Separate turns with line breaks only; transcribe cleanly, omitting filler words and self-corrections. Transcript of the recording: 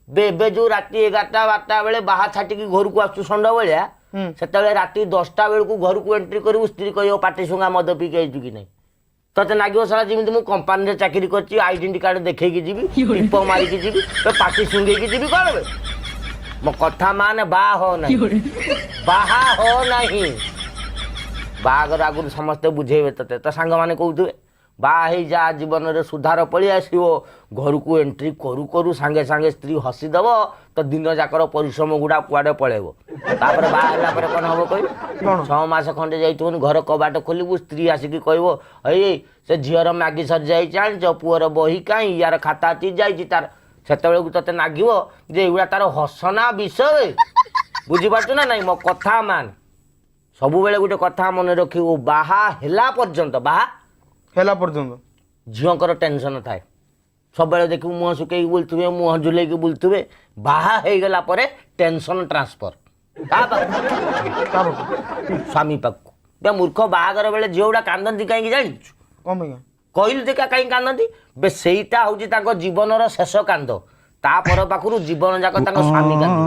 ଏବେ ଯୋଉ ରାତି 11ଟା 12ଟା ବେଳେ ବାହା ଛାଟିକି ଘରକୁ ଆସୁଛୁ ଷଣ୍ଢ ଭଳିଆ ସେତେବେଳେ ରାତି 10ଟା ବେଳକୁ ଘରକୁ ଏଣ୍ଟ୍ରି କରିବୁ ସ୍ତ୍ରୀ କହିବ ପାଟି ଶୁଙ୍ଗା ମଦ ପିଇକି ଆଇଛୁ କି ନାହିଁ ତତେ ନାଗିବ ସାରା ଯେମିତି ମୁଁ କମ୍ପାନୀରେ ଚାକିରି କରିଛି ଆଇଡେଣ୍ଟି କାର୍ଡ ଦେଖେଇକି ଯିବି ଟିପ ମାରିକି ଯିବି ତ ପାଟି ଶୁଙ୍ଗେଇକି ଯିବି କଣ ବେ ମୋ କଥା ମାନେ ବାହା ହୋ ନାହିଁ ବାହା ହୋ ନାହିଁ ବାହାଘର ଆଗରୁ ସମସ୍ତେ ବୁଝେଇବେ ତତେ ତ ସାଙ୍ଗମାନେ କହୁଥିବେ ବାହା ହେଇଯା ଜୀବନରେ ସୁଧାର ପଳେଇ ଆସିବ ଘରକୁ ଏଣ୍ଟ୍ରି କରୁ କରୁ ସାଙ୍ଗେ ସାଙ୍ଗେ ସ୍ତ୍ରୀ ହସିଦବ ତ ଦିନ ଯାକର ପରିଶ୍ରମ ଗୁଡା କୁଆଡେ ପଳେଇବ ତାପରେ ବାହା ହେଲା ପରେ କଣ ହବ କହିବୁ 6 ମାସ ଖଣ୍ଡେ ଯାଇଥିବନି ଘର କବାଟ ଖୋଲିବୁ ସ୍ତ୍ରୀ ଆସିକି କହିବ ଏଇ ସେ ଝିଅର ମାଗି ସରିଯାଇଛି ଆଣିଛ ପୁଅର ବହି କାହିଁ ୟାର ଖାତା ଚିରି ଯାଇଛି ତାର ସେତେବେଳକୁ ତତେ ନାଗିବ ଯେ ଏଗୁଡା ତାର ହସନା ବିଷୟ ବୁଝିପାରୁଛୁ ନା ନାଇଁ ମୋ କଥା ମାନ ସବୁବେଳେ ଗୋଟେ କଥା ମନେ ରଖିବୁ ବାହା ହେଲା ପର୍ଯ୍ୟନ୍ତ ଝିଅଙ୍କର ଟେନସନ ଥାଏ ସବୁବେଳେ ଦେଖିବୁ ମୁହଁ ଶୁକେଇକି ବୁଲୁଥିବେ ମୁହଁ ଝୁଲେଇକି ବୁଲୁଥିବେ ବାହା ହେଇଗଲା ପରେ ଟେନସନ ଟ୍ରାନ୍ସଫର ସ୍ୱାମୀ ପାଖକୁ ମୂର୍ଖ ବାହାଘର ବେଳେ ଝିଅ ଗୁଡା କାନ୍ଦନ୍ତି କାହିଁକି ଜାଣିଛୁ କହିଲୁ ଦେଖିଆ କାହିଁକି କାନ୍ଦନ୍ତି ବେ ସେଇଟା ହଉଛି ତାଙ୍କ ଜୀବନର ଶେଷ କାନ୍ଦ ତାପର ପାଖରୁ ଜୀବନ ଯାକ ତାଙ୍କ ସ୍ୱାମୀ କାନ୍ଦ